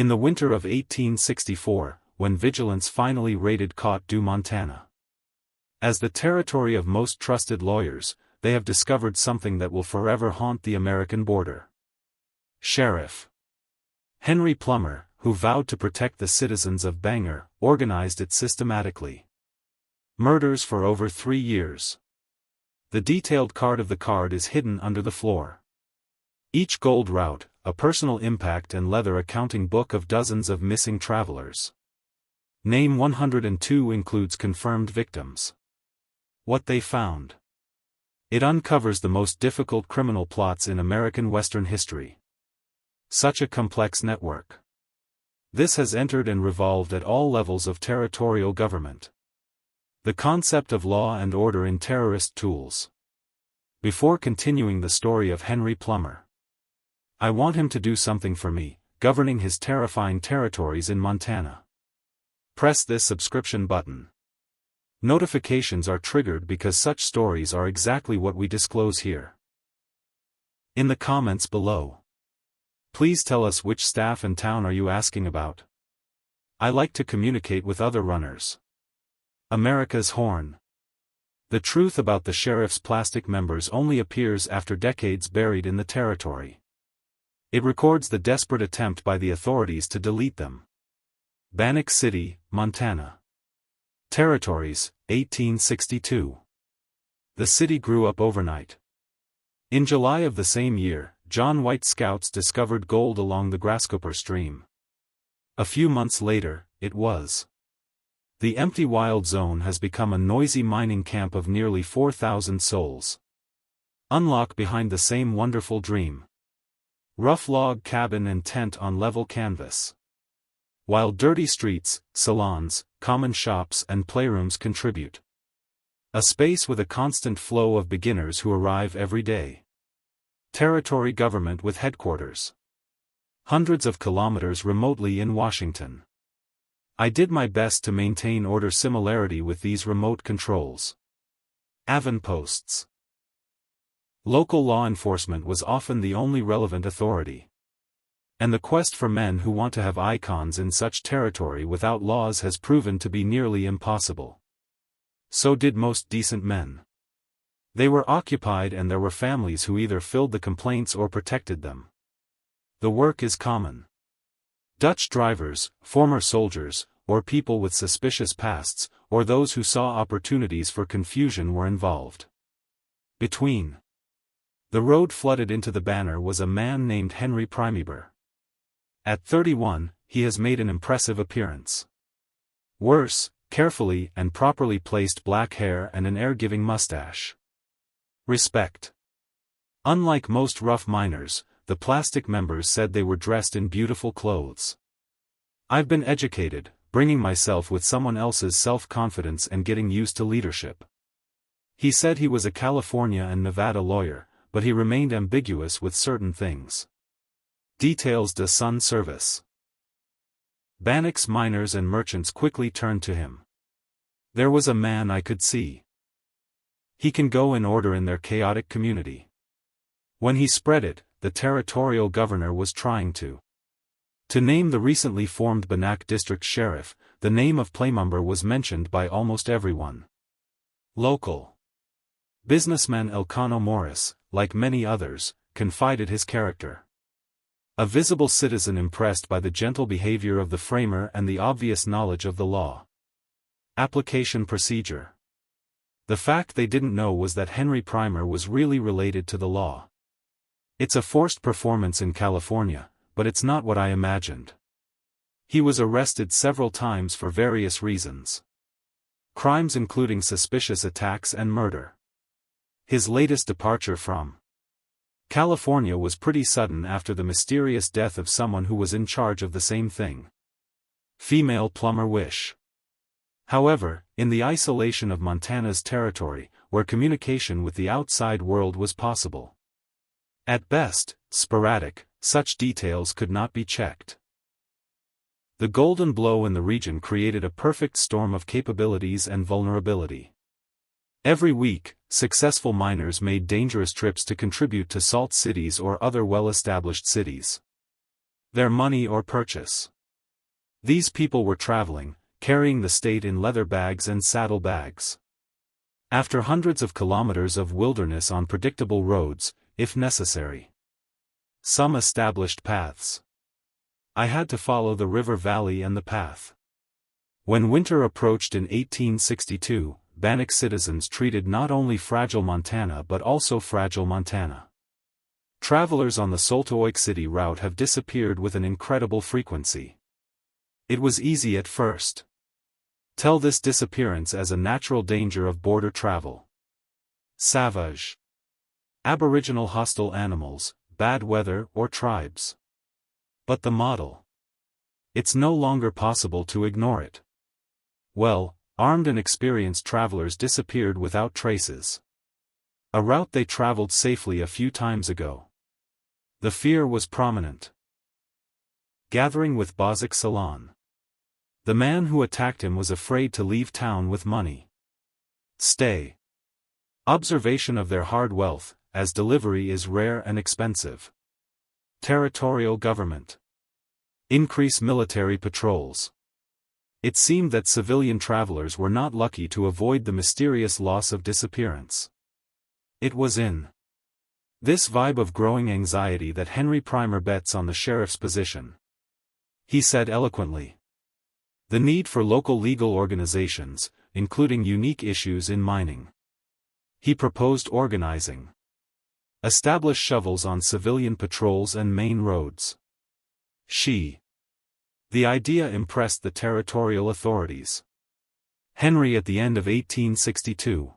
In the winter of 1864, when vigilantes finally raided Montana. As the territory of most trusted lawyers, they have discovered something that will forever haunt the American border. Sheriff Henry Plummer, who vowed to protect the citizens of Bangor, organized it systematically. Murders for over 3 years. The detailed card of the card is hidden under the floor. Each gold route, a personal impact and leather accounting book of dozens of missing travelers. Name 102 includes confirmed victims. What they found. It uncovers the most difficult criminal plots in American Western history. Such a complex network. This has entered and revolved at all levels of territorial government. The concept of law and order in terrorist tools. Before continuing the story of Henry Plummer, I want him to do something for me, governing his terrifying territories in Montana. Press this subscription button. Notifications are triggered because such stories are exactly what we disclose here. In the comments below, please tell us which staff and town are you asking about. I like to communicate with other runners. America's Horn. The truth about the sheriff's plastic members only appears after decades buried in the territory. It records the desperate attempt by the authorities to delete them. Bannack City, Montana. Territories, 1862. The city grew up overnight. In July of the same year, John White scouts discovered gold along the Grasshopper Stream. A few months later, it was. The empty wild zone has become a noisy mining camp of nearly 4,000 souls. Unlock behind the same wonderful dream. Rough log cabin and tent on level canvas. While dirty streets, salons, common shops and playrooms contribute. A space with a constant flow of beginners who arrive every day. Territory government with headquarters. Hundreds of kilometers remotely in Washington. I did my best to maintain order similarity with these remote controls. Avonposts. Local law enforcement was often the only relevant authority. And the quest for men who want to have icons in such territory without laws has proven to be nearly impossible. So did most decent men. They were occupied and there were families who either filled the complaints or protected them. The work is common. Dutch drivers, former soldiers, or people with suspicious pasts, or those who saw opportunities for confusion were involved. Between the road flooded into the Banner was a man named Henry Plummer. At 31, he has made an impressive appearance. Worse, carefully and properly placed black hair and an air-giving mustache. Respect. Unlike most rough miners, the plastic members said they were dressed in beautiful clothes. I've been educated, bringing myself with someone else's self-confidence and getting used to leadership. He said he was a California and Nevada lawyer, but he remained ambiguous with certain things. Details de Sun Service. Bannack's miners and merchants quickly turned to him. There was a man I could see. He can go in order in their chaotic community. When he spread it, the territorial governor was trying to name the recently formed Bannack District Sheriff. The name of Plummer was mentioned by almost everyone. Local businessman Elcano Morris, like many others, confided his character. A visible citizen impressed by the gentle behavior of the framer and the obvious knowledge of the law. Application procedure. The fact they didn't know was that Henry Plummer was really related to the law. It's a forced performance in California, but it's not what I imagined. He was arrested several times for various reasons. Crimes including suspicious attacks and murder. His latest departure from California was pretty sudden after the mysterious death of someone who was in charge of the same thing. Female Plummer wish. However, in the isolation of Montana's territory, where communication with the outside world was possible. At best, sporadic, such details could not be checked. The golden blow in the region created a perfect storm of capabilities and vulnerability. Every week, successful miners made dangerous trips to contribute to salt cities or other well-established cities. their money or purchase. These people were traveling, carrying the state in leather bags and saddle bags. After hundreds of kilometers of wilderness on predictable roads, if necessary. Some established paths. I had to follow the river valley and the path. When winter approached in 1862, Bannack citizens treated not only fragile Montana but also fragile Montana. Travelers on the Salt Lake City route have disappeared with an incredible frequency. It was easy at first. Tell this disappearance as a natural danger of border travel. Savage. Aboriginal hostile animals, bad weather or tribes. But the model. It's no longer possible to ignore it. Well, armed and experienced travelers disappeared without traces. A route they traveled safely a few times ago. The fear was prominent. Gathering with Bozak Salon. The man who attacked him was afraid to leave town with money. Stay. Observation of their hard wealth, as delivery is rare and expensive. Territorial government. Increase military patrols. It seemed that civilian travelers were not lucky to avoid the mysterious loss of disappearance. It was in this vibe of growing anxiety that Henry Plummer bets on the sheriff's position. He said eloquently. The need for local legal organizations, including unique issues in mining. He proposed organizing. Establish shovels on civilian patrols and main roads. The idea impressed the territorial authorities. Henry at the end of 1862.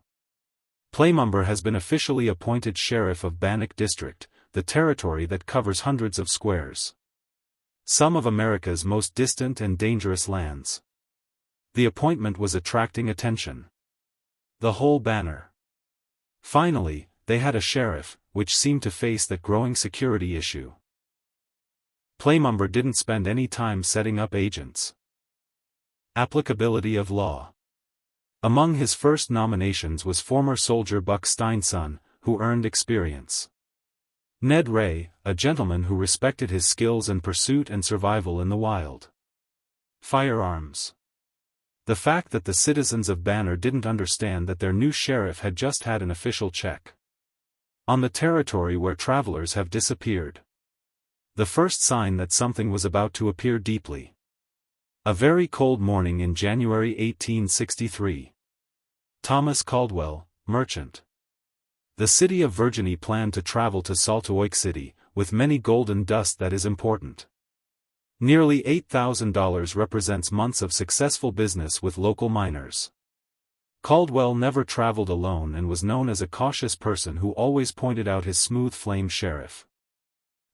Plummer has been officially appointed sheriff of Bannack District, the territory that covers hundreds of squares. Some of America's most distant and dangerous lands. The appointment was attracting attention. The whole banner. Finally, they had a sheriff, which seemed to face that growing security issue. Plummer didn't spend any time setting up agents. Applicability of law. Among his first nominations was former soldier Buck Steinson, who earned experience. Ned Ray, a gentleman who respected his skills and pursuit and survival in the wild. Firearms. The fact that the citizens of Banner didn't understand that their new sheriff had just had an official check on the territory where travelers have disappeared. The first sign that something was about to appear deeply. A very cold morning in January 1863. Thomas Caldwell, merchant. The city of Virginia planned to travel to Salt Lake City, with many golden dust that is important. Nearly $8,000 represents months of successful business with local miners. Caldwell never traveled alone and was known as a cautious person who always pointed out his smooth flame sheriff.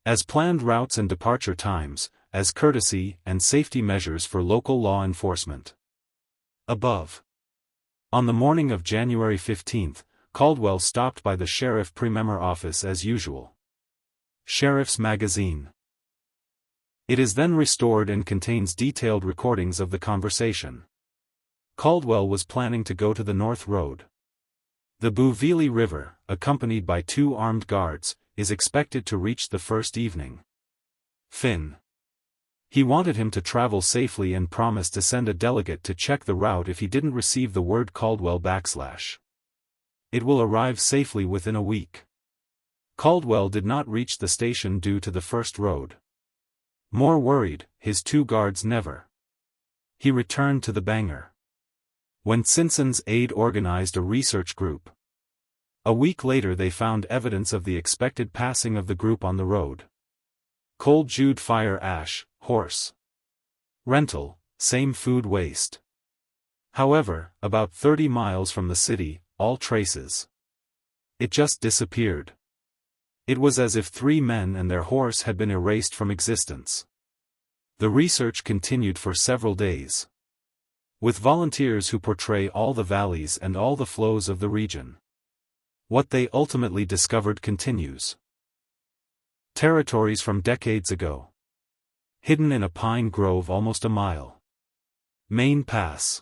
As planned routes and departure times, as courtesy and safety measures for local law enforcement. Above. On the morning of January 15, Caldwell stopped by the Sheriff Plummer office as usual. Sheriff's Magazine. It is then restored and contains detailed recordings of the conversation. Caldwell was planning to go to the North Road. The Bouville River, accompanied by 2 armed guards, is expected to reach the first evening. Finn. He wanted him to travel safely and promised to send a delegate to check the route if he didn't receive the word Caldwell /. It will arrive safely within a week. Caldwell did not reach the station due to the first road. More worried, his 2 guards never. He returned to the Banger. When Simpson's aide organized a research group. A week later they found evidence of the expected passing of the group on the road. Cold Jude fire ash, horse rental, same food waste. However, about 30 miles from the city, all traces. It just disappeared. It was as if 3 men and their horse had been erased from existence. The research continued for several days. With volunteers who portray all the valleys and all the flows of the region. What they ultimately discovered continues. Territories from decades ago. Hidden in a pine grove almost a mile. Main Pass.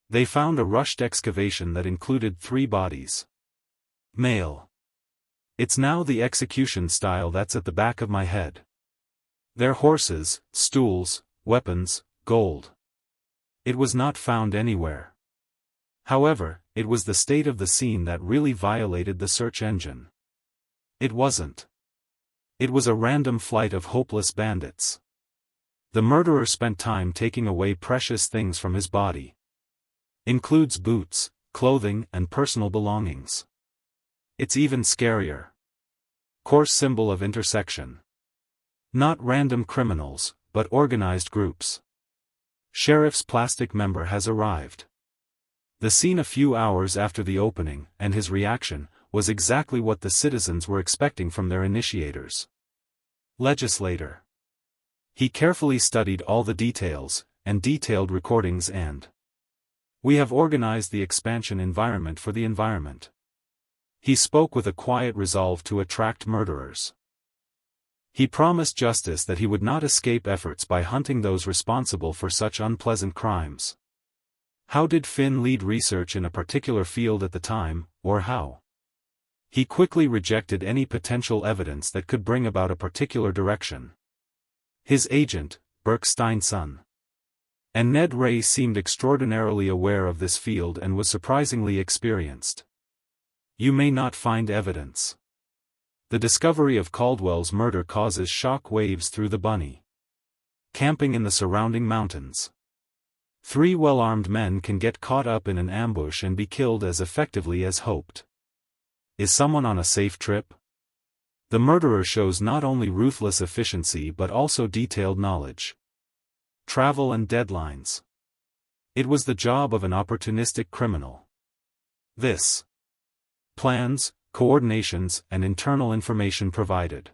They found a rushed excavation that included 3 bodies. Male. It's now the execution style that's at the back of my head. Their horses, stools, weapons, gold. It was not found anywhere. However, it was the state of the scene that really violated the search engine. It wasn't. It was a random flight of hopeless bandits. The murderer spent time taking away precious things from his body. Includes boots, clothing, and personal belongings. It's even scarier. Coarse symbol of intersection. Not random criminals, but organized groups. Sheriff's plastic member has arrived. The scene a few hours after the opening, and his reaction, was exactly what the citizens were expecting from their initiators. Legislator. He carefully studied all the details, and detailed recordings and we have organized the expansion environment for the environment. He spoke with a quiet resolve to attract murderers. He promised justice that he would not escape efforts by hunting those responsible for such unpleasant crimes. How did Finn lead research in a particular field at the time, or how? He quickly rejected any potential evidence that could bring about a particular direction. His agent, Burke Steinson, and Ned Ray seemed extraordinarily aware of this field and was surprisingly experienced. You may not find evidence. The discovery of Caldwell's murder causes shock waves through the Bunny. Camping in the surrounding mountains. 3 well-armed men can get caught up in an ambush and be killed as effectively as hoped. Is someone on a safe trip? The murderer shows not only ruthless efficiency but also detailed knowledge. Travel and deadlines. It was the job of an opportunistic criminal. This. Plans, coordinations, and internal information provided.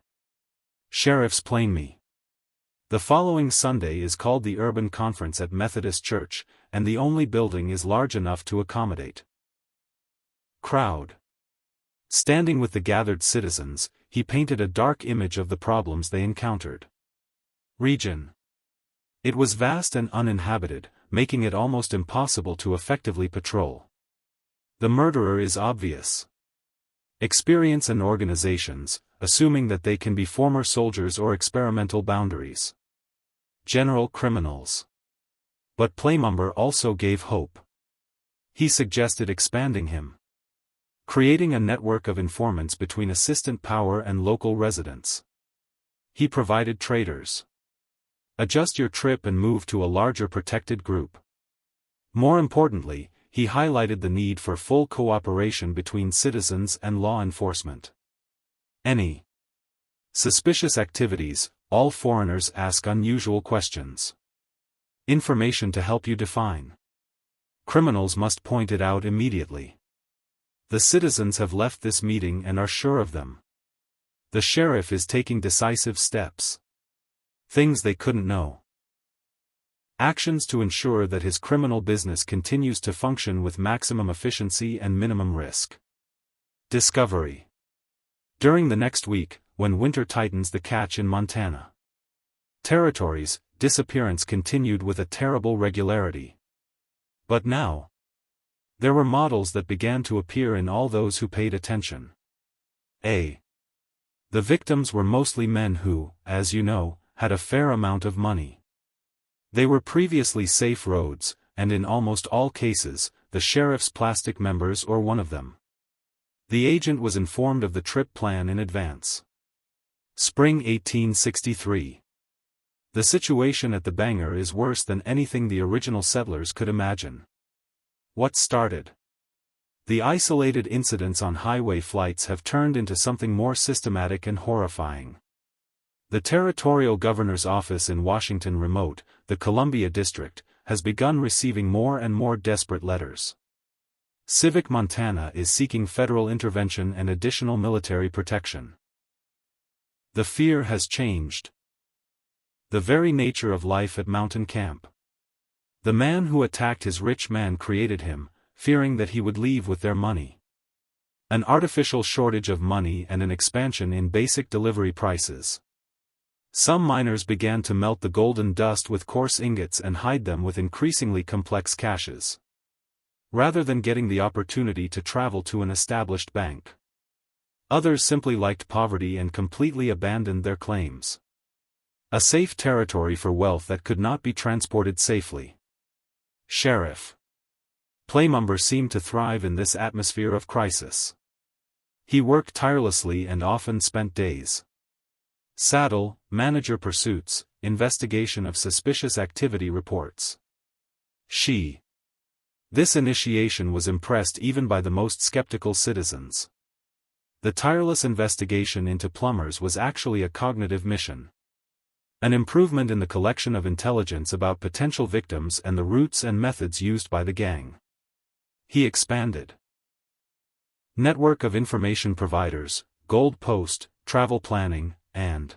Sheriff's Plain Me. The following Sunday is called the Urban Conference at Methodist Church, and the only building is large enough to accommodate. Crowd. Standing with the gathered citizens, he painted a dark image of the problems they encountered. Region. It was vast and uninhabited, making it almost impossible to effectively patrol. The murderer is obvious. Experience and organizations, assuming that they can be former soldiers or experimental boundaries. General criminals. But Plummer also gave hope. He suggested expanding him. Creating a network of informants between assistant power and local residents. He provided traders. Adjust your trip and move to a larger protected group. More importantly, he highlighted the need for full cooperation between citizens and law enforcement. Any suspicious activities, all foreigners ask unusual questions. Information to help you define. Criminals must point it out immediately. The citizens have left this meeting and are sure of them. The sheriff is taking decisive steps. Things they couldn't know. Actions to ensure that his criminal business continues to function with maximum efficiency and minimum risk. Discovery. During the next week, when winter tightens the catch in Montana territories, disappearance continued with a terrible regularity. But now, there were models that began to appear in all those who paid attention. A. The victims were mostly men who, as you know, had a fair amount of money. They were previously safe roads, and in almost all cases, the sheriff's plastic members or one of them. The agent was informed of the trip plan in advance. Spring 1863. The situation at the Banger is worse than anything the original settlers could imagine. What started? The isolated incidents on highway flights have turned into something more systematic and horrifying. The territorial governor's office in Washington Remote, the Columbia District, has begun receiving more and more desperate letters. Civic Montana is seeking federal intervention and additional military protection. The fear has changed. The very nature of life at Mountain Camp. The man who attacked his rich man created him, fearing that he would leave with their money. An artificial shortage of money and an expansion in basic delivery prices. Some miners began to melt the golden dust with coarse ingots and hide them with increasingly complex caches. Rather than getting the opportunity to travel to an established bank. Others simply liked poverty and completely abandoned their claims. A safe territory for wealth that could not be transported safely. Sheriff Plummer seemed to thrive in this atmosphere of crisis. He worked tirelessly and often spent days. Saddle, manager pursuits, investigation of suspicious activity reports. This initiation was impressed even by the most skeptical citizens. The tireless investigation into Plummers was actually a cognitive mission. An improvement in the collection of intelligence about potential victims and the routes and methods used by the gang. He expanded. Network of information providers, gold post, travel planning, and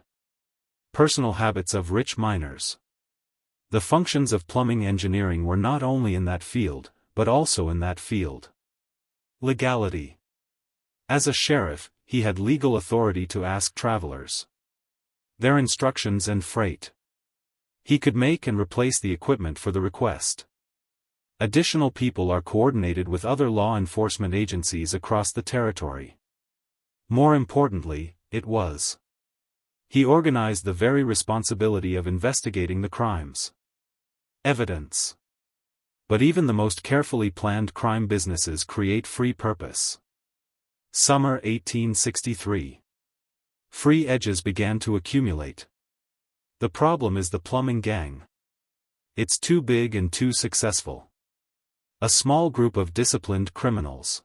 personal habits of rich miners. The functions of plumbing engineering were not only in that field, but also in that field. Legality. As a sheriff, he had legal authority to ask travelers their instructions and freight. He could make and replace the equipment for the request. Additional people are coordinated with other law enforcement agencies across the territory. More importantly, he organized the very responsibility of investigating the crimes. Evidence. But even the most carefully planned crime businesses create free purpose. Summer 1863. Free edges began to accumulate. The problem is the plumbing gang. It's too big and too successful. A small group of disciplined criminals.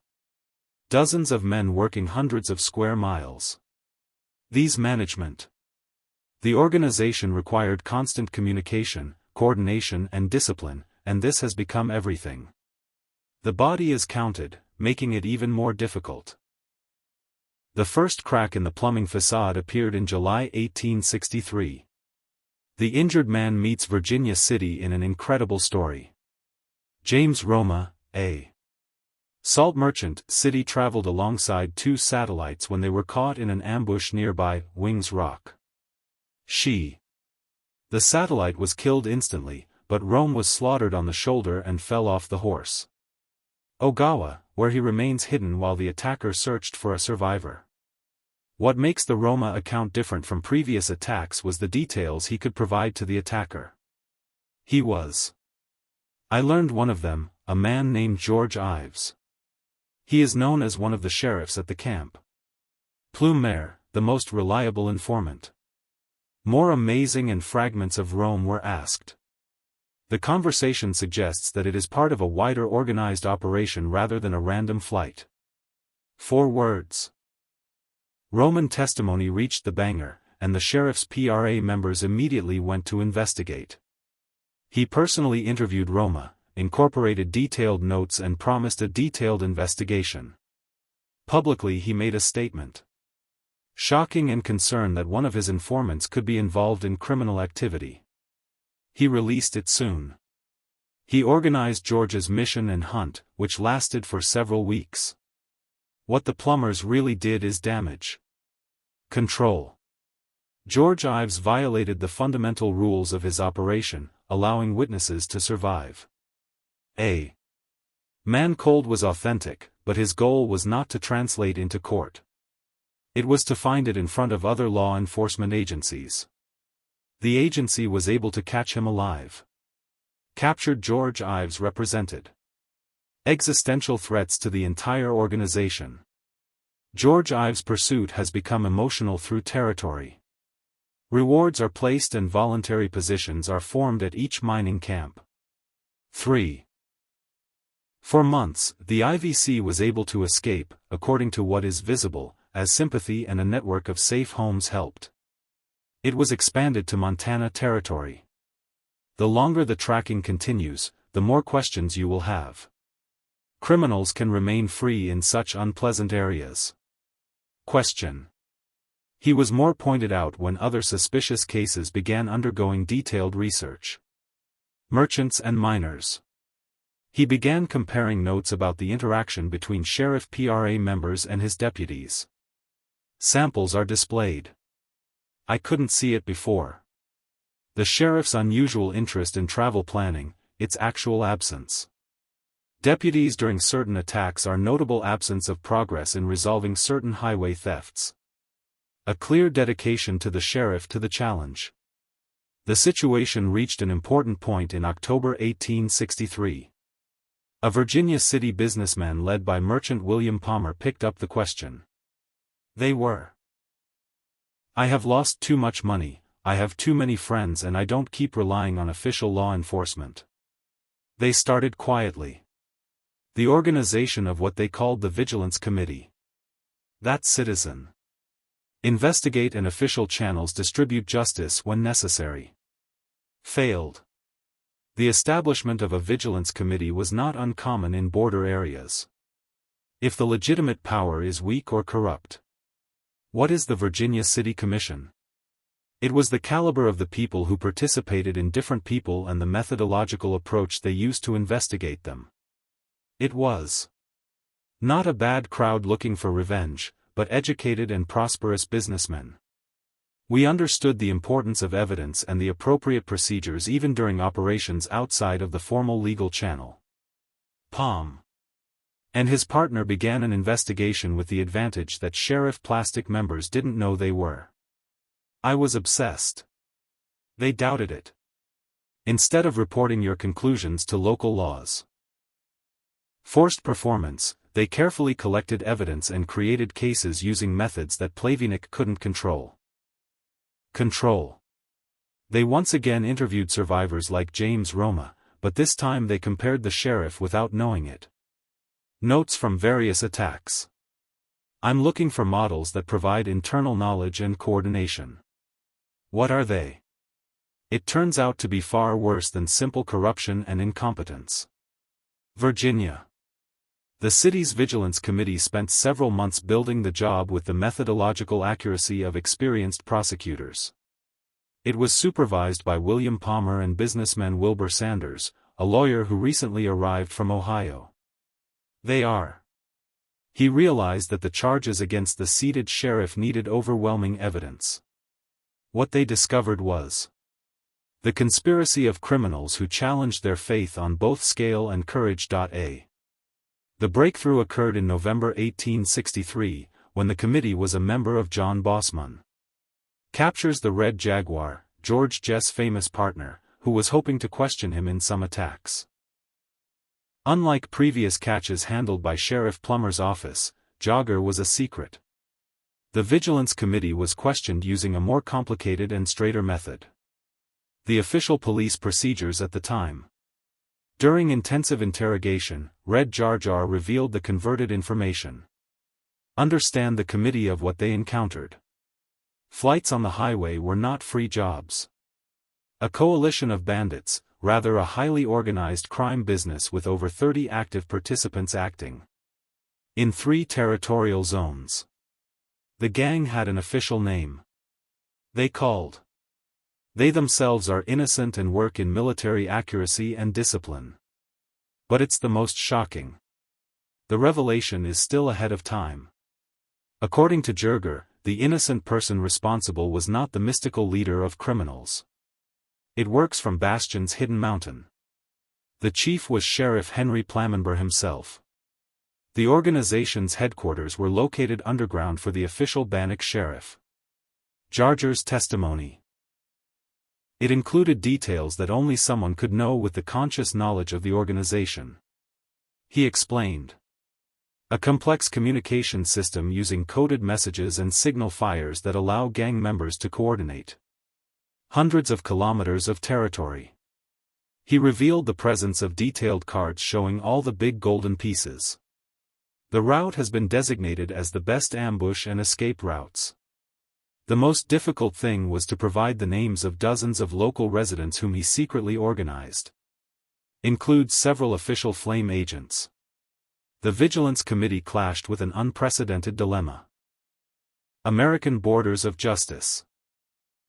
Dozens of men working hundreds of square miles. These management. The organization required constant communication, coordination and discipline, and this has become everything. The body is counted, making it even more difficult. The first crack in the plumbing facade appeared in July 1863. The injured man meets Virginia City in an incredible story. James Roma, a salt merchant, city traveled alongside two satellites when they were caught in an ambush nearby Wings Rock. The satellite was killed instantly, but Rome was slaughtered on the shoulder and fell off the horse. Ogawa, where he remains hidden while the attacker searched for a survivor. What makes the Roma account different from previous attacks was the details he could provide to the attacker. I learned one of them, a man named George Ives. He is known as one of the sheriffs at the camp. Plummer, the most reliable informant. More amazing and fragments of Rome were asked. The conversation suggests that it is part of a wider organized operation rather than a random flight. 4 words. Roman testimony reached the banger, and the sheriff's PRA members immediately went to investigate. He personally interviewed Roma, incorporated detailed notes and promised a detailed investigation. Publicly he made a statement. Shocking and concerned that one of his informants could be involved in criminal activity. He released it soon. He organized George's mission and hunt, which lasted for several weeks. What the Plummers really did is damage control. George Ives violated the fundamental rules of his operation, allowing witnesses to survive. Man-cold was authentic, but his goal was not to translate into court. It was to find it in front of other law enforcement agencies. The agency was able to catch him alive. Captured George Ives represented existential threats to the entire organization. George Ives' pursuit has become emotional through territory. Rewards are placed and voluntary positions are formed at each mining camp. 3. For months, the IVC was able to escape, according to what is visible, as sympathy and a network of safe homes helped. It was expanded to Montana territory. The longer the tracking continues, the more questions you will have. Criminals can remain free in such unpleasant areas. Question. He was more pointed out when other suspicious cases began undergoing detailed research. Merchants and miners. He began comparing notes about the interaction between Sheriff PRA members and his deputies. Samples are displayed. I couldn't see it before. The sheriff's unusual interest in travel planning, its actual absence. Deputies during certain attacks are notable absence of progress in resolving certain highway thefts. A clear dedication to the sheriff to the challenge. The situation reached an important point in October 1863. A Virginia city businessman led by merchant William Plummer picked up the question. They were. I have lost too much money, I have too many friends, and I don't keep relying on official law enforcement. They started quietly. The organization of what they called the Vigilance Committee. That citizen. Investigate and official channels distribute justice when necessary. Failed. The establishment of a vigilance committee was not uncommon in border areas. If the legitimate power is weak or corrupt. What is the Virginia City Commission? It was the caliber of the people who participated in different people and the methodological approach they used to investigate them. It was not a bad crowd looking for revenge, but educated and prosperous businessmen. We understood the importance of evidence and the appropriate procedures even during operations outside of the formal legal channel. Palm and his partner began an investigation with the advantage that Sheriff Plastic members didn't know they were. I was obsessed. They doubted it. Instead of reporting your conclusions to local laws. Forced performance, they carefully collected evidence and created cases using methods that Plavinik couldn't control. They once again interviewed survivors like James Roma, but this time they compared the sheriff without knowing it. Notes from various attacks. I'm looking for models that provide internal knowledge and coordination. What are they? It turns out to be far worse than simple corruption and incompetence. Virginia. The city's Vigilance Committee spent several months building the job with the methodological accuracy of experienced prosecutors. It was supervised by William Plummer and businessman Wilbur Sanders, a lawyer who recently arrived from Ohio. He realized that the charges against the seated sheriff needed overwhelming evidence. What they discovered was the conspiracy of criminals who challenged their faith on both scale and courage. The breakthrough occurred in November 1863, when the committee was a member of John Bossman. Captures the Red Jaguar, George Jess' famous partner, who was hoping to question him in some attacks. Unlike previous catches handled by Sheriff Plummer's office, Jogger was a secret. The Vigilance Committee was questioned using a more complicated and straighter method. The official police procedures at the time. During intensive interrogation, Red Jar Jar revealed the converted information. Understand the committee of what they encountered. Flights on the highway were not free jobs. A coalition of bandits, rather a highly organized crime business with over 30 active participants acting in 3 territorial zones. The gang had an official name. They themselves are innocent and work in military accuracy and discipline. But it's the most shocking. The revelation is still ahead of time. According to Jurger, the innocent person responsible was not the mystical leader of criminals. It works from Bastion's hidden mountain. The chief was Sheriff Henry Plummer himself. The organization's headquarters were located underground for the official Bannack sheriff. Jarger's testimony. It included details that only someone could know with the conscious knowledge of the organization. He explained. A complex communication system using coded messages and signal fires that allow gang members to coordinate hundreds of kilometers of territory. He revealed the presence of detailed cards showing all the big golden pieces. The route has been designated as the best ambush and escape routes. The most difficult thing was to provide the names of dozens of local residents whom he secretly organized. Includes several official flame agents. The Vigilance Committee clashed with an unprecedented dilemma. American borders of justice.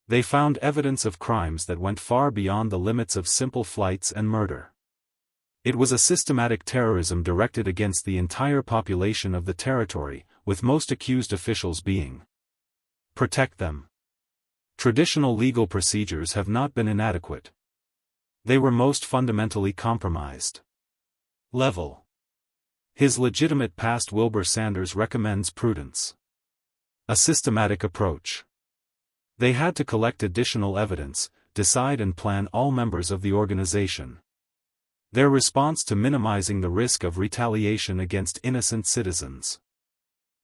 They found evidence of crimes that went far beyond the limits of simple flights and murder. It was a systematic terrorism directed against the entire population of the territory, with most accused officials being protect them. Traditional legal procedures have not been inadequate. They were most fundamentally compromised. Level. His legitimate past Wilbur Sanders recommends prudence. A systematic approach. They had to collect additional evidence, decide and plan all members of the organization. Their response to minimizing the risk of retaliation against innocent citizens.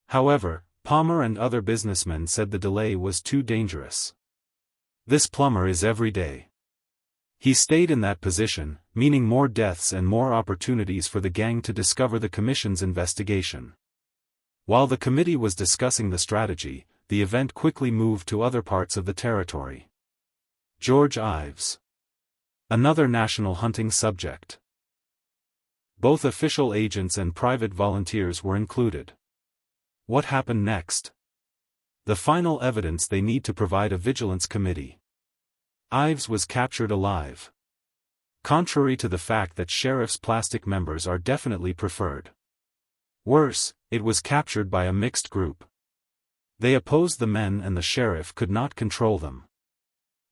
However, Plummer and other businessmen said the delay was too dangerous. This Plummer is every day. He stayed in that position, meaning more deaths and more opportunities for the gang to discover the commission's investigation. While the committee was discussing the strategy, the event quickly moved to other parts of the territory. George Ives. Another national hunting subject. Both official agents and private volunteers were included. What happened next? The final evidence: they need to provide a vigilance committee. Ives was captured alive. Contrary to the fact that sheriff's plastic members are definitely preferred. Worse, it was captured by a mixed group. They opposed the men and the sheriff could not control them.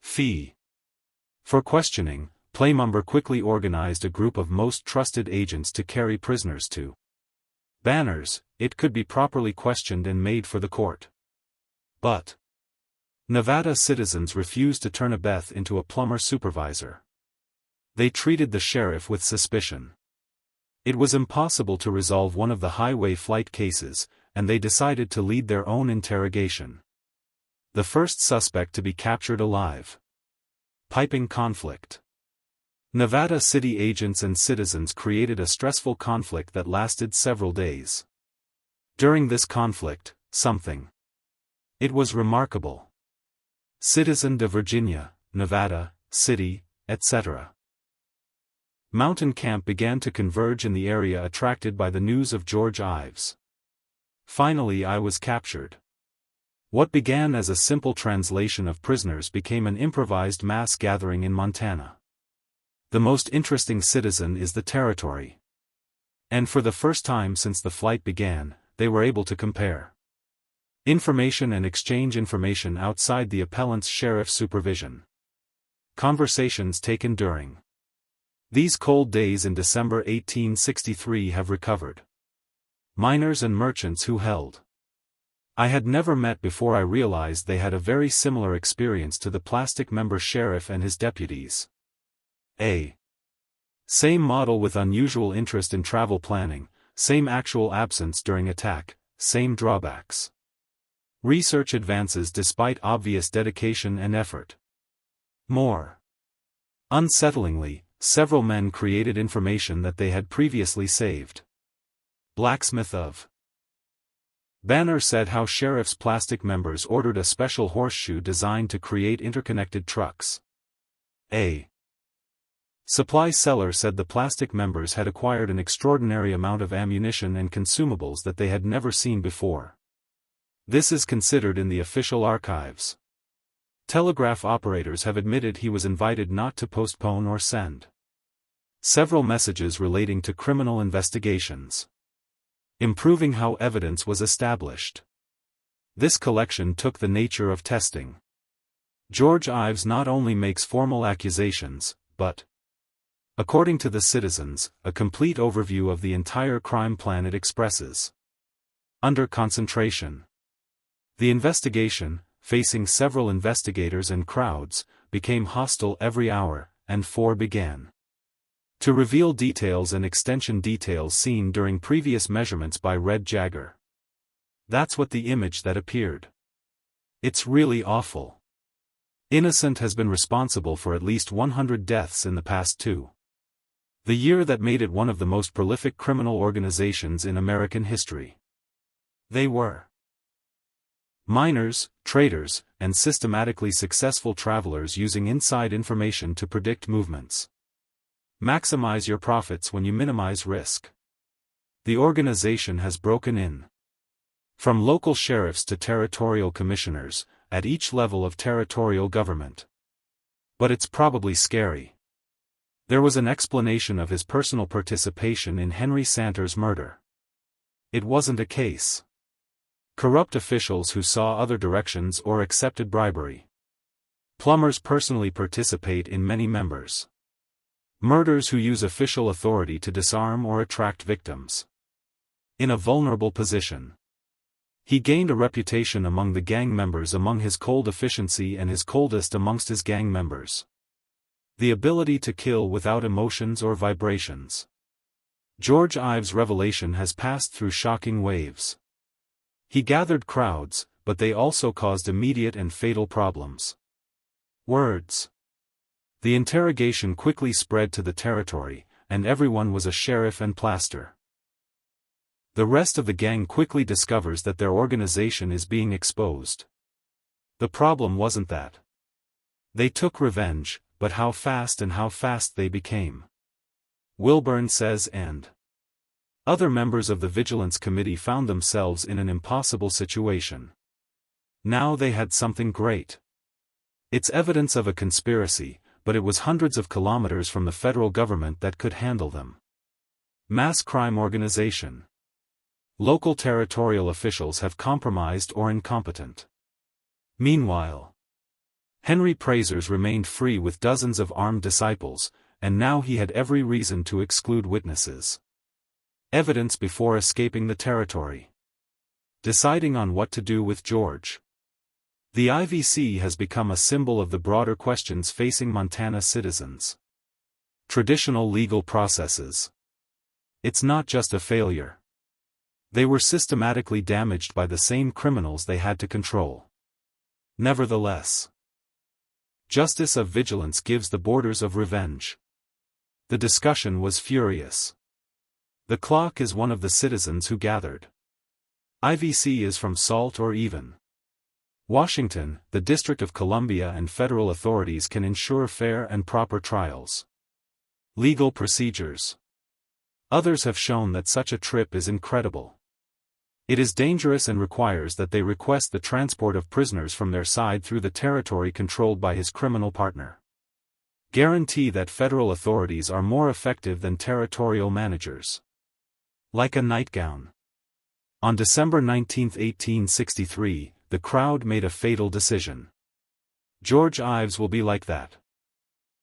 Fee. For questioning, Plummer quickly organized a group of most trusted agents to carry prisoners to Banners. It could be properly questioned and made for the court. But Nevada citizens refused to turn a Beth into a Plummer supervisor. They treated the sheriff with suspicion. It was impossible to resolve one of the highway flight cases, and they decided to lead their own interrogation. The first suspect to be captured alive. Piping conflict. Nevada city agents and citizens created a stressful conflict that lasted several days. During this conflict, it was remarkable. Citizen de Virginia, Nevada, City, etc. Mountain camp began to converge in the area attracted by the news of George Ives. Finally I was captured. What began as a simple translation of prisoners became an improvised mass gathering in Montana. The most interesting citizen is the territory. And for the first time since the flight began, they were able to compare information and exchange information outside the appellant's sheriff's supervision. Conversations taken during these cold days in December 1863 have recovered. Miners and merchants who held. I had never met before. I realized they had a very similar experience to the plastic member sheriff and his deputies. Same model with unusual interest in travel planning, same actual absence during attack, same drawbacks. Research advances despite obvious dedication and effort. More unsettlingly, several men created information that they had previously saved. Blacksmith of Banner said how sheriff's plastic members ordered a special horseshoe designed to create interconnected trucks. Supply seller said the plastic members had acquired an extraordinary amount of ammunition and consumables that they had never seen before. This is considered in the official archives. Telegraph operators have admitted he was invited not to postpone or send several messages relating to criminal investigations. Improving how evidence was established. This collection took the nature of testing. George Ives not only makes formal accusations, but, according to the citizens, a complete overview of the entire crime plan it expresses. Under concentration. The investigation, facing several investigators and crowds, became hostile every hour, and began to reveal details and extension details seen during previous measurements by Red Jagger. That's what the image that appeared. It's really awful. Innocent has been responsible for at least 100 deaths in the past 2. The year that made it one of the most prolific criminal organizations in American history. They were miners, traders, and systematically successful travelers using inside information to predict movements. Maximize your profits when you minimize risk. The organization has broken in. From local sheriffs to territorial commissioners, at each level of territorial government. But it's probably scary. There was an explanation of his personal participation in Henry Santer's murder. It wasn't a case. Corrupt officials who saw other directions or accepted bribery. Plumbers personally participate in many members. Murders who use official authority to disarm or attract victims. In a vulnerable position. He gained a reputation among the gang members among his cold efficiency and his coldest amongst his gang members. The ability to kill without emotions or vibrations. George Ives' revelation has passed through shocking waves. He gathered crowds, but they also caused immediate and fatal problems. Words. The interrogation quickly spread to the territory, and everyone was a sheriff and plaster. The rest of the gang quickly discovers that their organization is being exposed. The problem wasn't that. They took revenge, but how fast they became. Wilburn says, and other members of the Vigilance Committee found themselves in an impossible situation. Now they had something great. It's evidence of a conspiracy, but it was hundreds of kilometers from the federal government that could handle them. Mass crime organization. Local territorial officials have compromised or incompetent. Meanwhile, Henry Praisers remained free with dozens of armed disciples, and now he had every reason to exclude witnesses. Evidence before escaping the territory. Deciding on what to do with George. The IVC has become a symbol of the broader questions facing Montana citizens. Traditional legal processes. It's not just a failure. They were systematically damaged by the same criminals they had to control. Nevertheless, justice of vigilance gives the borders of revenge. The discussion was furious. The clock is one of the citizens who gathered. IVC is from Salt or even Washington, the District of Columbia and federal authorities can ensure fair and proper trials. Legal procedures. Others have shown that such a trip is incredible. It is dangerous and requires that they request the transport of prisoners from their side through the territory controlled by his criminal partner. Guarantee that federal authorities are more effective than territorial managers. Like a nightgown. On December 19, 1863, the crowd made a fatal decision. George Ives will be like that.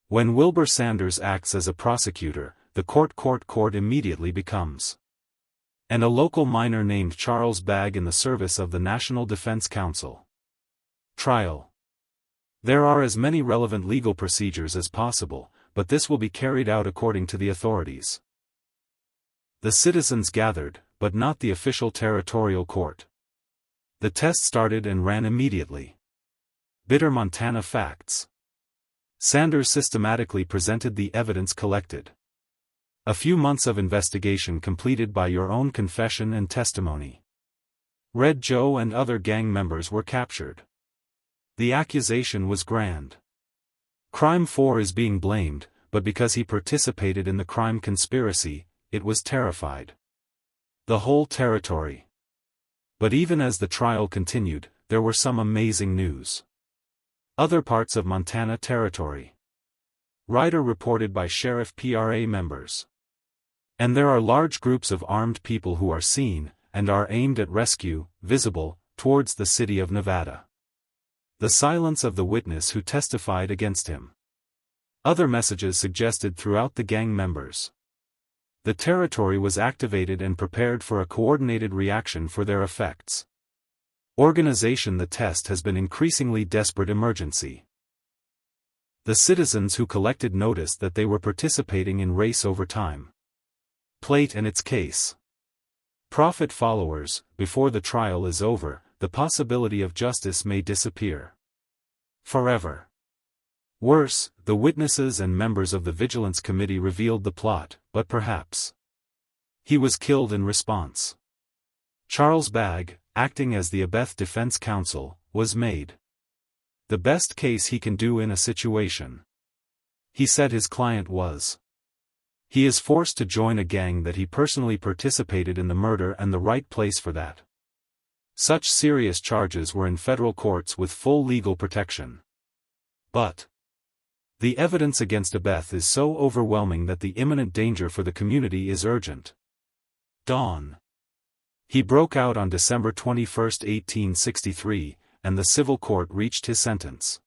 When Wilbur Sanders acts as a prosecutor, the court immediately becomes. And a local miner named Charles Bagg in the service of the National Defense Council. Trial. There are as many relevant legal procedures as possible, but this will be carried out according to the authorities. The citizens gathered, but not the official territorial court. The test started and ran immediately. Bitter Montana facts. Sanders systematically presented the evidence collected. A few months of investigation completed by your own confession and testimony. Red Joe and other gang members were captured. The accusation was grand. Crime 4 is being blamed, but because he participated in the crime conspiracy, it was terrified. The whole territory. But even as the trial continued, there were some amazing news. Other parts of Montana Territory. Rider reported by Sheriff PRA members. And there are large groups of armed people who are seen, and are aimed at rescue, visible, towards the city of Nevada. The silence of the witness who testified against him. Other messages suggested throughout the gang members. The territory was activated and prepared for a coordinated reaction for their effects. Organization. The test has been increasingly desperate emergency. The citizens who collected noticed that they were participating in race over time. Plate and its case. Prophet followers, before the trial is over, the possibility of justice may disappear. Forever. Worse, the witnesses and members of the Vigilance Committee revealed the plot, but perhaps he was killed in response. Charles Bagg, acting as the Abeth Defense Counsel, was made. The best case he can do in a situation. He said his client was. He is forced to join a gang that he personally participated in the murder and the right place for that. Such serious charges were in federal courts with full legal protection. But the evidence against Abeth is so overwhelming that the imminent danger for the community is urgent. Dawn. He broke out on December 21, 1863, and the civil court reached his sentence.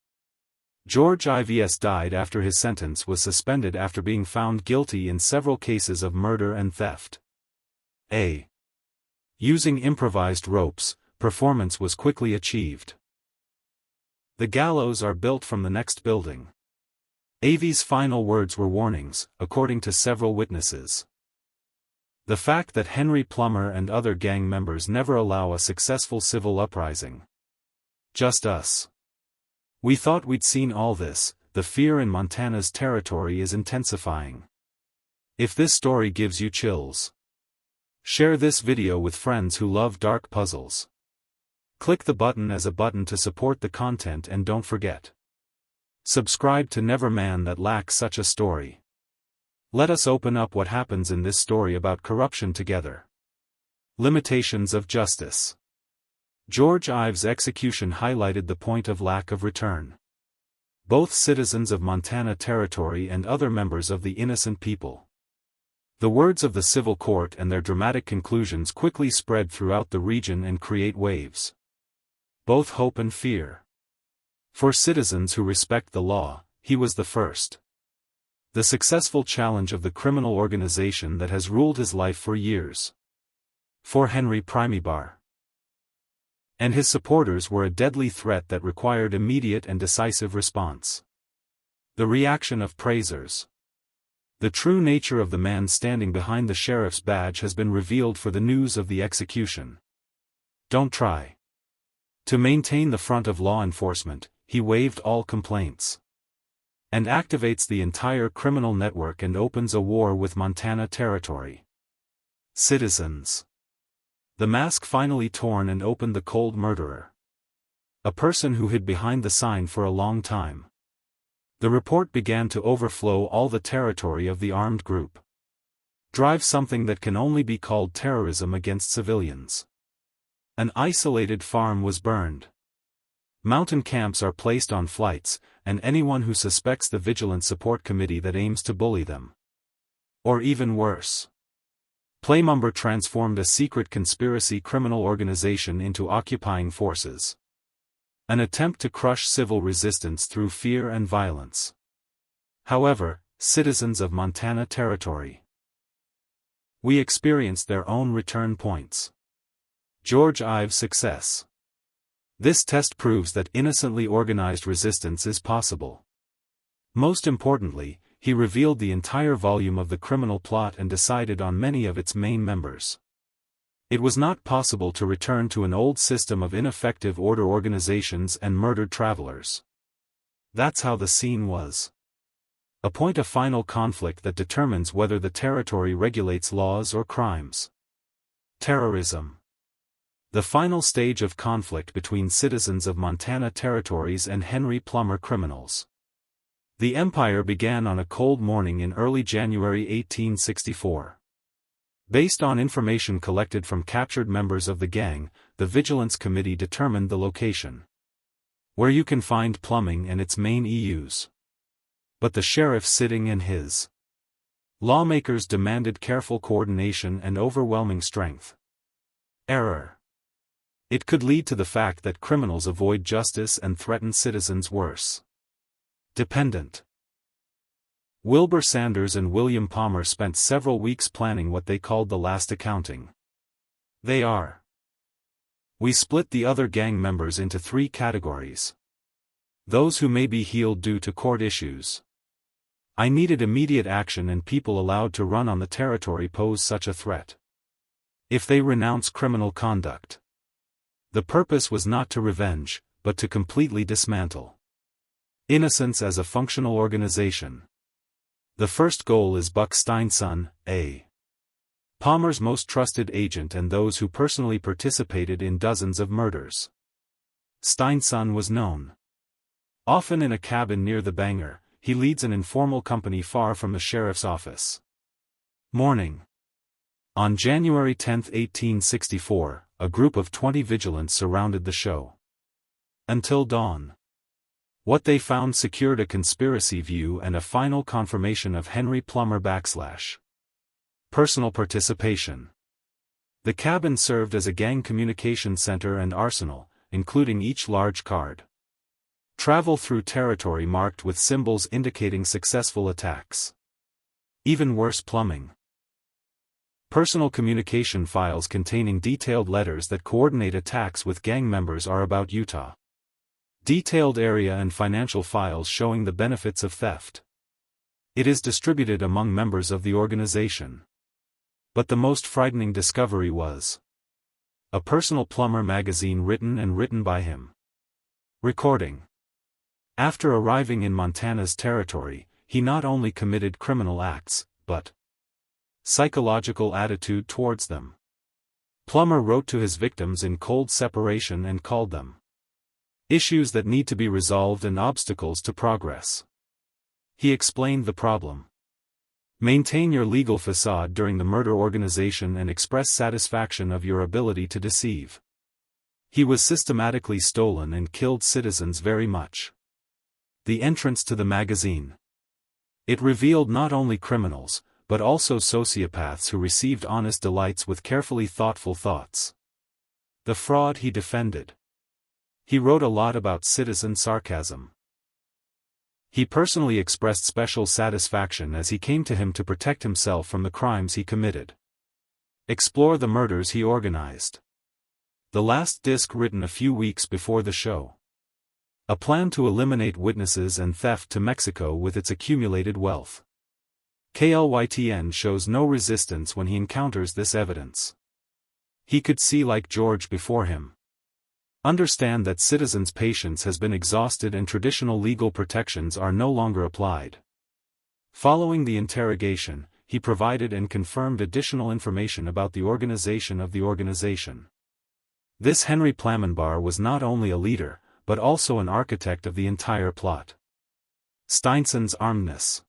George Ives died after his sentence was suspended after being found guilty in several cases of murder and theft. Using improvised ropes, performance was quickly achieved. The gallows are built from the next building. AV's final words were warnings, according to several witnesses. The fact that Henry Plummer and other gang members never allow a successful civil uprising. Just us. We thought we'd seen all this. The fear in Montana's territory is intensifying. If this story gives you chills, share this video with friends who love dark puzzles. Click the button as a button to support the content, and don't forget. Subscribe to Never Man That Lacks Such a Story. Let us open up what happens in this story about corruption together. Limitations of justice. George Ives' execution highlighted the point of lack of return. Both citizens of Montana Territory and other members of the innocent people. The words of the civil court and their dramatic conclusions quickly spread throughout the region and create waves. Both hope and fear. For citizens who respect the law, he was the first. The successful challenge of the criminal organization that has ruled his life for years. For Henry Plummer and his supporters were a deadly threat that required immediate and decisive response. The reaction of praisers. The true nature of the man standing behind the sheriff's badge has been revealed for the news of the execution. Don't try to maintain the front of law enforcement, he waived all complaints. And activates the entire criminal network and opens a war with Montana Territory. Citizens. The mask finally torn and opened the cold murderer. A person who hid behind the sign for a long time. The report began to overflow all the territory of the armed group. Drive something that can only be called terrorism against civilians. An isolated farm was burned. Mountain camps are placed on flights, and anyone who suspects the Vigilant Support Committee that aims to bully them. Or even worse. Plummer transformed a secret conspiracy criminal organization into occupying forces. An attempt to crush civil resistance through fear and violence. However, citizens of Montana Territory. We experienced their own return points. George Ives' success. This test proves that innocently organized resistance is possible. Most importantly, he revealed the entire volume of the criminal plot and decided on many of its main members. It was not possible to return to an old system of ineffective order organizations and murdered travelers. That's how the scene was. A point of final conflict that determines whether the territory regulates laws or crimes. Terrorism. The final stage of conflict between citizens of Montana Territories and Henry Plummer criminals. The empire began on a cold morning in early January 1864. Based on information collected from captured members of the gang, the Vigilance Committee determined the location where you can find plumbing and its main EUs. But the sheriff sitting in his lawmakers demanded careful coordination and overwhelming strength. Error. It could lead to the fact that criminals avoid justice and threaten citizens worse. Dependent. Wilbur Sanders and William Plummer spent several weeks planning what they called the last accounting. They are. We split the other gang members into three categories. Those who may be healed due to court issues. I needed immediate action, and people allowed to run on the territory pose such a threat. If they renounce criminal conduct. The purpose was not to revenge, but to completely dismantle innocence as a functional organization. The first goal is Buck Steinson, A. Plummer's most trusted agent and those who personally participated in dozens of murders. Steinson was known. Often in a cabin near the Banger, he leads an informal company far from the sheriff's office. Morning. On January 10, 1864, a group of 20 vigilantes surrounded the show. Until dawn. What they found secured a conspiracy view and a final confirmation of Henry Plummer / personal participation. The cabin served as a gang communication center and arsenal, including each large card. Travel through territory marked with symbols indicating successful attacks. Even worse, plumbing. Personal communication files containing detailed letters that coordinate attacks with gang members are about Utah. Detailed area and financial files showing the benefits of theft. It is distributed among members of the organization. But the most frightening discovery was a personal Plummer magazine written by him. Recording. After arriving in Montana's territory, he not only committed criminal acts, but psychological attitude towards them. Plummer wrote to his victims in cold separation and called them issues that need to be resolved and obstacles to progress. He explained the problem. Maintain your legal facade during the murder organization and express satisfaction of your ability to deceive. He was systematically stolen and killed citizens very much. The entrance to the magazine. It revealed not only criminals, but also sociopaths who received honest delights with carefully thoughtful thoughts. The fraud he defended. He wrote a lot about citizen sarcasm. He personally expressed special satisfaction as he came to him to protect himself from the crimes he committed. Explore the murders he organized. The last disc written a few weeks before the show. A plan to eliminate witnesses and theft to Mexico with its accumulated wealth. Klytn shows no resistance when he encounters this evidence. He could see like George before him. Understand that citizens' patience has been exhausted and traditional legal protections are no longer applied. Following the interrogation, he provided and confirmed additional information about the organization of the organization. This Henry Plummer was not only a leader, but also an architect of the entire plot. Steinson's armedness.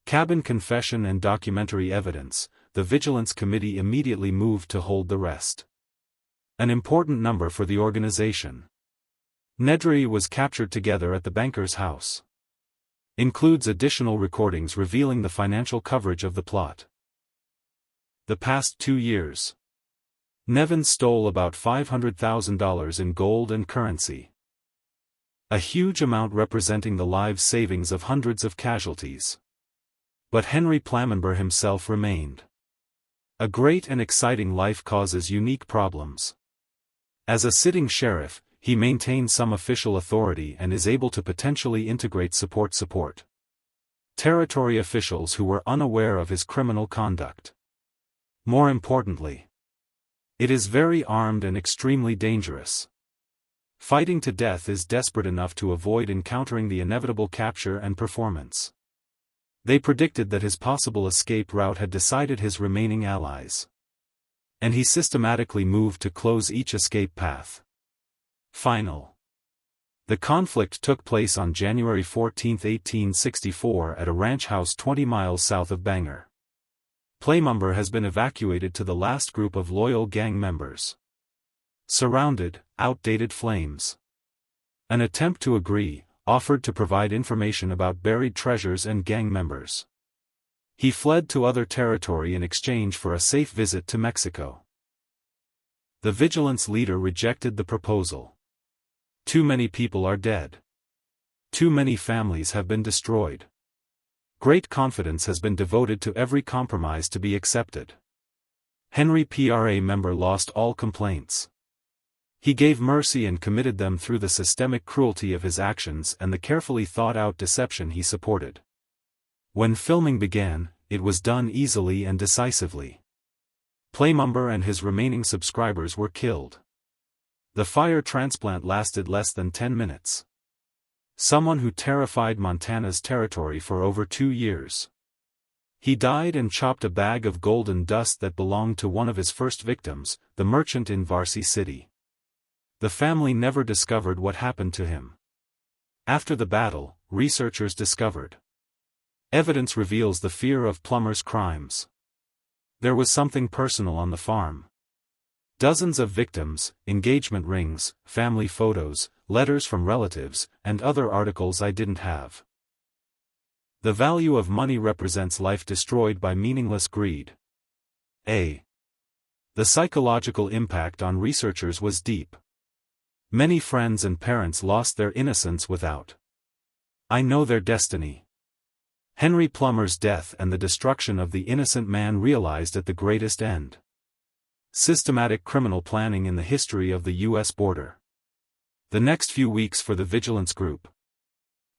Cabin confession and documentary evidence, the Vigilance Committee immediately moved to hold the rest. An important number for the organization. Nedry was captured together at the banker's house. Includes additional recordings revealing the financial coverage of the plot. The past 2 years. Nevin stole about $500,000 in gold and currency. A huge amount representing the lives savings of hundreds of casualties. But Henry Plummer himself remained. A great and exciting life causes unique problems. As a sitting sheriff, he maintains some official authority and is able to potentially integrate support. Territory officials who were unaware of his criminal conduct. More importantly, it is very armed and extremely dangerous. Fighting to death is desperate enough to avoid encountering the inevitable capture and performance. They predicted that his possible escape route had decided his remaining allies. And he systematically moved to close each escape path. Final. The conflict took place on January 14, 1864 at a ranch house 20 miles south of Bangor. Plummer has been evacuated to the last group of loyal gang members. Surrounded, outdated flames. An attempt to agree, offered to provide information about buried treasures and gang members. He fled to other territory in exchange for a safe visit to Mexico. The vigilance leader rejected the proposal. Too many people are dead. Too many families have been destroyed. Great confidence has been devoted to every compromise to be accepted. Henry Plummer lost all complaints. He gave mercy and committed them through the systemic cruelty of his actions and the carefully thought-out deception he supported. When filming began, it was done easily and decisively. Plummer and his remaining subscribers were killed. The fire transplant lasted less than 10 minutes. Someone who terrified Montana's territory for over 2 years. He died and chopped a bag of golden dust that belonged to one of his first victims, the merchant in Varsity City. The family never discovered what happened to him. After the battle, researchers discovered. Evidence reveals the fear of Plummer's crimes. There was something personal on the farm. Dozens of victims, engagement rings, family photos, letters from relatives, and other articles I didn't have. The value of money represents life destroyed by meaningless greed. The psychological impact on researchers was deep. Many friends and parents lost their innocence without. I know their destiny. Henry Plummer's death and the destruction of the innocent man realized at the greatest end. Systematic criminal planning in the history of the U.S. border. The next few weeks for the Vigilance Group.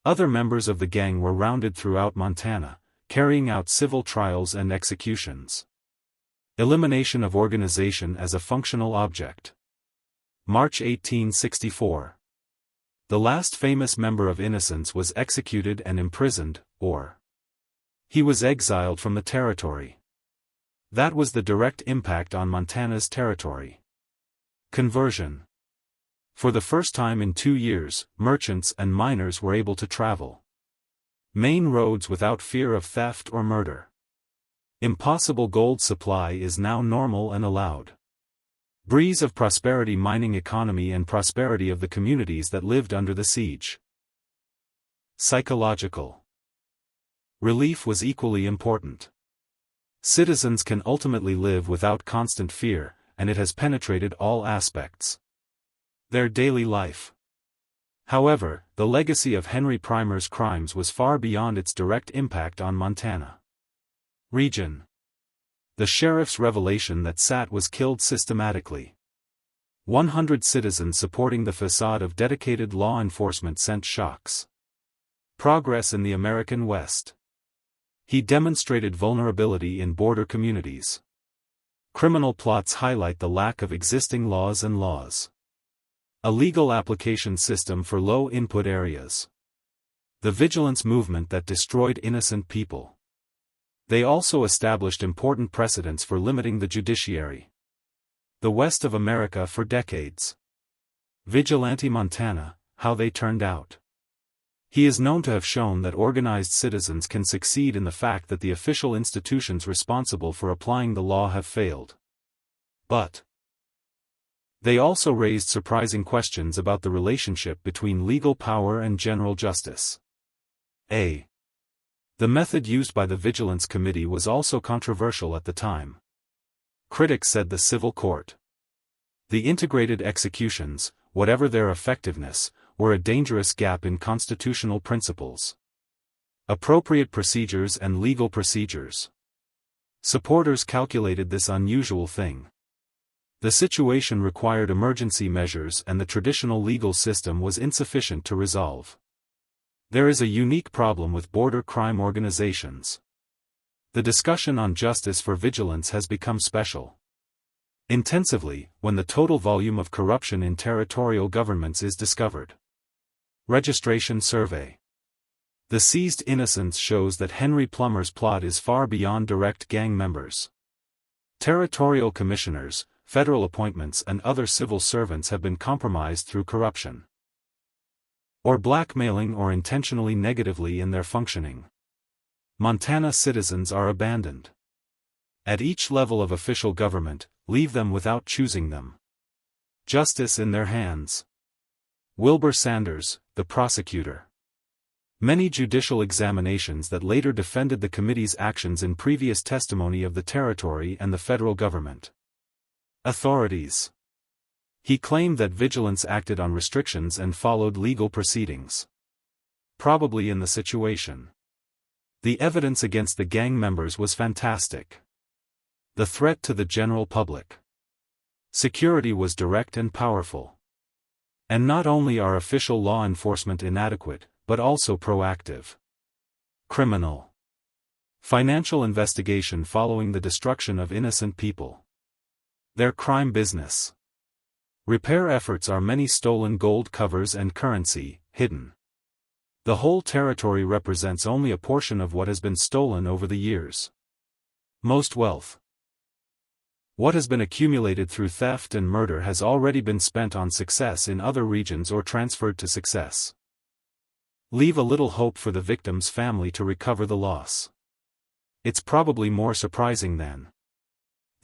Other members of the gang were rounded throughout Montana, carrying out civil trials and executions. Elimination of organization as a functional object. March 1864. The last famous member of Innocence was executed and imprisoned, or he was exiled from the territory. That was the direct impact on Montana's territory. Conversion. For the first time in 2 years, merchants and miners were able to travel main roads without fear of theft or murder. Impossible gold supply is now normal and allowed. Breeze of prosperity, mining economy and prosperity of the communities that lived under the siege. Psychological relief was equally important. Citizens can ultimately live without constant fear, and it has penetrated all aspects their daily life. However, the legacy of Henry Plummer's crimes was far beyond its direct impact on Montana region. The sheriff's revelation that Sat was killed systematically. 100 citizens supporting the facade of dedicated law enforcement sent shocks. Progress in the American West. He demonstrated vulnerability in border communities. Criminal plots highlight the lack of existing laws and laws. A legal application system for low-input areas. The vigilance movement that destroyed innocent people. They also established important precedents for limiting the judiciary. The West of America for decades. Vigilante Montana, how they turned out. He is known to have shown that organized citizens can succeed in the fact that the official institutions responsible for applying the law have failed. But they also raised surprising questions about the relationship between legal power and general justice. The method used by the Vigilance Committee was also controversial at the time. Critics said the civil court, the integrated executions, whatever their effectiveness, were a dangerous gap in constitutional principles. Appropriate procedures and legal procedures. Supporters calculated this unusual thing. The situation required emergency measures and the traditional legal system was insufficient to resolve. There is a unique problem with border crime organizations. The discussion on justice for vigilance has become special. Intensively, when the total volume of corruption in territorial governments is discovered. Registration survey. The seized innocence shows that Henry Plummer's plot is far beyond direct gang members. Territorial commissioners, federal appointments and other civil servants have been compromised through corruption or blackmailing or intentionally negatively in their functioning. Montana citizens are abandoned. At each level of official government, leave them without choosing them. Justice in their hands. Wilbur Sanders, the prosecutor. Many judicial examinations that later defended the committee's actions in previous testimony of the territory and the federal government. Authorities. He claimed that vigilance acted on restrictions and followed legal proceedings. Probably in the situation. The evidence against the gang members was fantastic. The threat to the general public. Security was direct and powerful. And not only are official law enforcement inadequate, but also proactive. Criminal. Financial investigation following the destruction of innocent people. Their crime business. Repair efforts are many stolen gold covers and currency, hidden. The whole territory represents only a portion of what has been stolen over the years. Most wealth. What has been accumulated through theft and murder has already been spent on success in other regions or transferred to success. Leave a little hope for the victim's family to recover the loss. It's probably more surprising than.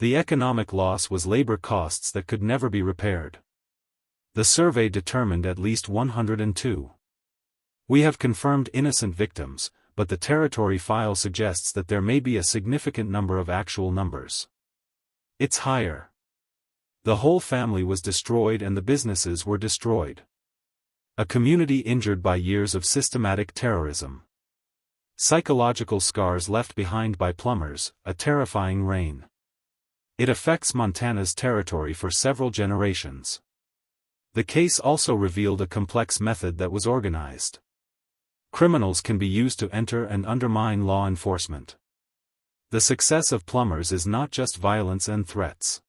The economic loss was labor costs that could never be repaired. The survey determined at least 102. We have confirmed innocent victims, but the territory file suggests that there may be a significant number of actual numbers. It's higher. The whole family was destroyed and the businesses were destroyed. A community injured by years of systematic terrorism. Psychological scars left behind by Plummers, a terrifying reign. It affects Montana's territory for several generations. The case also revealed a complex method that was organized. Criminals can be used to enter and undermine law enforcement. The success of Plumbers is not just violence and threats.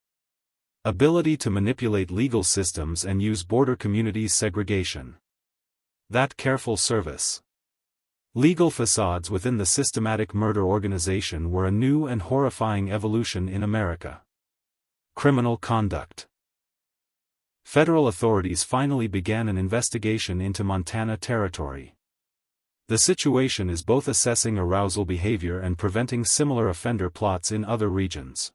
Ability to manipulate legal systems and use border communities' segregation. That careful service. Legal facades within the systematic murder organization were a new and horrifying evolution in America. Criminal conduct. Federal authorities finally began an investigation into Montana Territory. The situation is both assessing arousal behavior and preventing similar offender plots in other regions.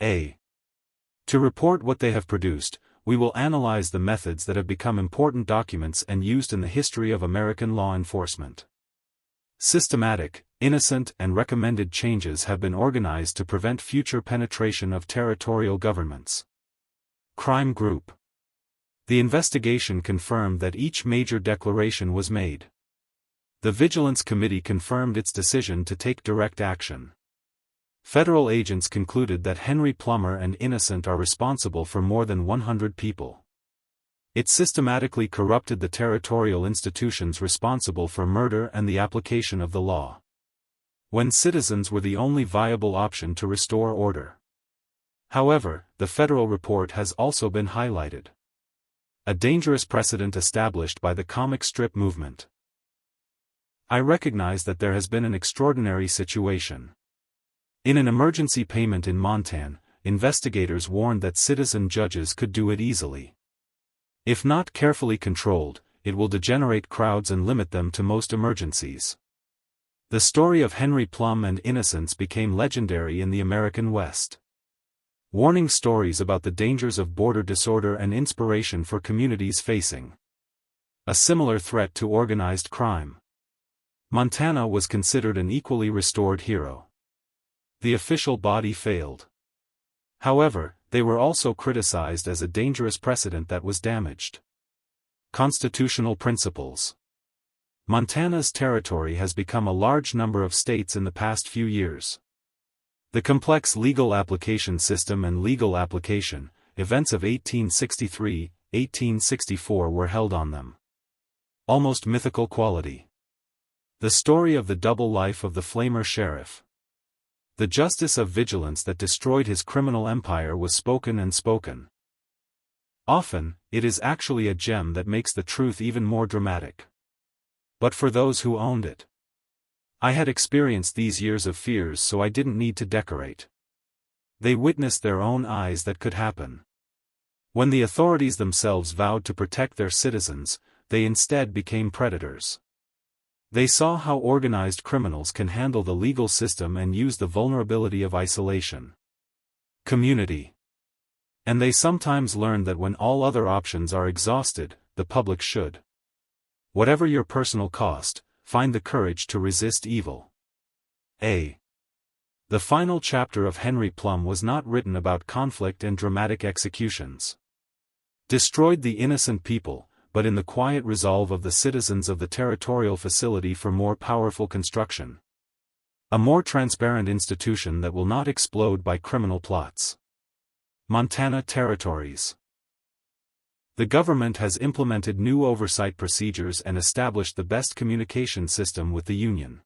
To report what they have produced, we will analyze the methods that have become important documents and used in the history of American law enforcement. Systematic, innocent, and recommended changes have been organized to prevent future penetration of territorial governments. Crime Group. The investigation confirmed that each major declaration was made. The Vigilance Committee confirmed its decision to take direct action. Federal agents concluded that Henry Plummer and Innocent are responsible for more than 100 people. It systematically corrupted the territorial institutions responsible for murder and the application of the law. When citizens were the only viable option to restore order. However, the federal report has also been highlighted. A dangerous precedent established by the comic strip movement. I recognize that there has been an extraordinary situation. In an emergency payment in Montana, investigators warned that citizen judges could do it easily. If not carefully controlled, it will degenerate crowds and limit them to most emergencies. The story of Henry Plum and Innocence became legendary in the American West. Warning stories about the dangers of border disorder and inspiration for communities facing a similar threat to organized crime. Montana was considered an equally restored hero. The official body failed. However, they were also criticized as a dangerous precedent that was damaged. Constitutional principles. Montana's territory has become a large number of states in the past few years. The complex legal application system and legal application, events of 1863, 1864 were held on them. Almost mythical quality. The story of the double life of the Flamer sheriff. The justice of vigilance that destroyed his criminal empire was spoken and spoken. Often, it is actually a gem that makes the truth even more dramatic. But for those who owned it. I had experienced these years of fears, so I didn't need to decorate. They witnessed their own eyes that could happen. When the authorities themselves vowed to protect their citizens, they instead became predators. They saw how organized criminals can handle the legal system and use the vulnerability of isolation. Community. And they sometimes learned that when all other options are exhausted, the public should. Whatever your personal cost, find the courage to resist evil. The final chapter of Henry Plum was not written about conflict and dramatic executions. Destroyed the innocent people, but in the quiet resolve of the citizens of the territorial facility for more powerful construction. A more transparent institution that will not explode by criminal plots. Montana Territories. The government has implemented new oversight procedures and established the best communication system with the Union.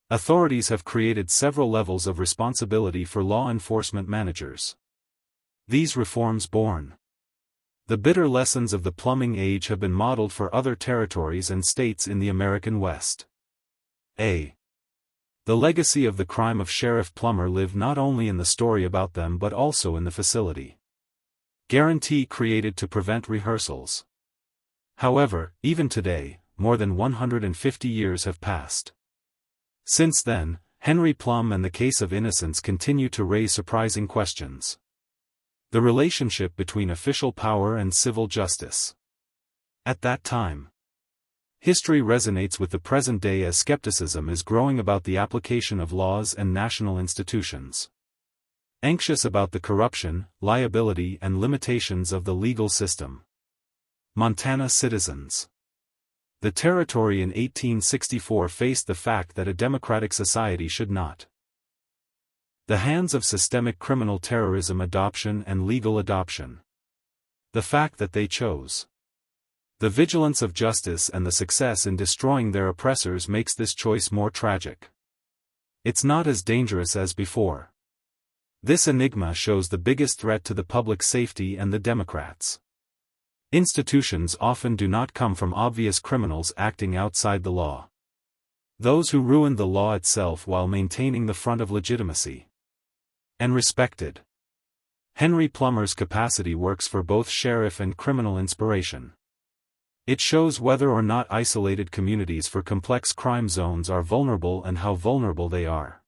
Authorities have created several levels of responsibility for law enforcement managers. These reforms born. The bitter lessons of the plumbing age have been modeled for other territories and states in the American West. The legacy of the crime of Sheriff Plummer lived not only in the story about them but also in the facility. Guarantee created to prevent rehearsals. However, even today, more than 150 years have passed. Since then, Henry Plum and the case of Innocence continue to raise surprising questions. The relationship between official power and civil justice. At that time, history resonates with the present day as skepticism is growing about the application of laws and national institutions. Anxious about the corruption, liability, and limitations of the legal system. Montana citizens. The territory in 1864 faced the fact that a democratic society should not. The hands of systemic criminal terrorism adoption and legal adoption. The fact that they chose. The vigilance of justice and the success in destroying their oppressors makes this choice more tragic. It's not as dangerous as before. This enigma shows the biggest threat to the public safety and the Democrats. Institutions often do not come from obvious criminals acting outside the law. Those who ruined the law itself while maintaining the front of legitimacy. And respected. Henry Plummer's capacity works for both sheriff and criminal inspiration. It shows whether or not isolated communities for complex crime zones are vulnerable and how vulnerable they are.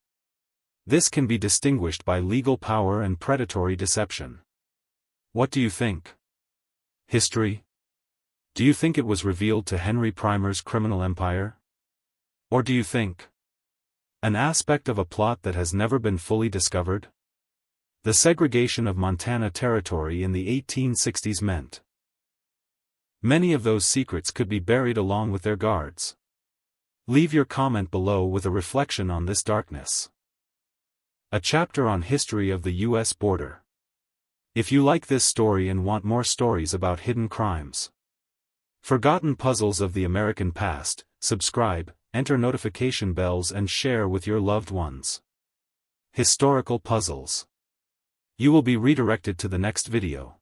This can be distinguished by legal power and predatory deception. What do you think? History? Do you think it was revealed to Henry Plummer's criminal empire? Or do you think an aspect of a plot that has never been fully discovered? The segregation of Montana Territory in the 1860s meant many of those secrets could be buried along with their guards. Leave your comment below with a reflection on this darkness. A chapter on history of the U.S. border. If you like this story and want more stories about hidden crimes, forgotten puzzles of the American past, subscribe, enter notification bells and share with your loved ones. Historical puzzles. You will be redirected to the next video.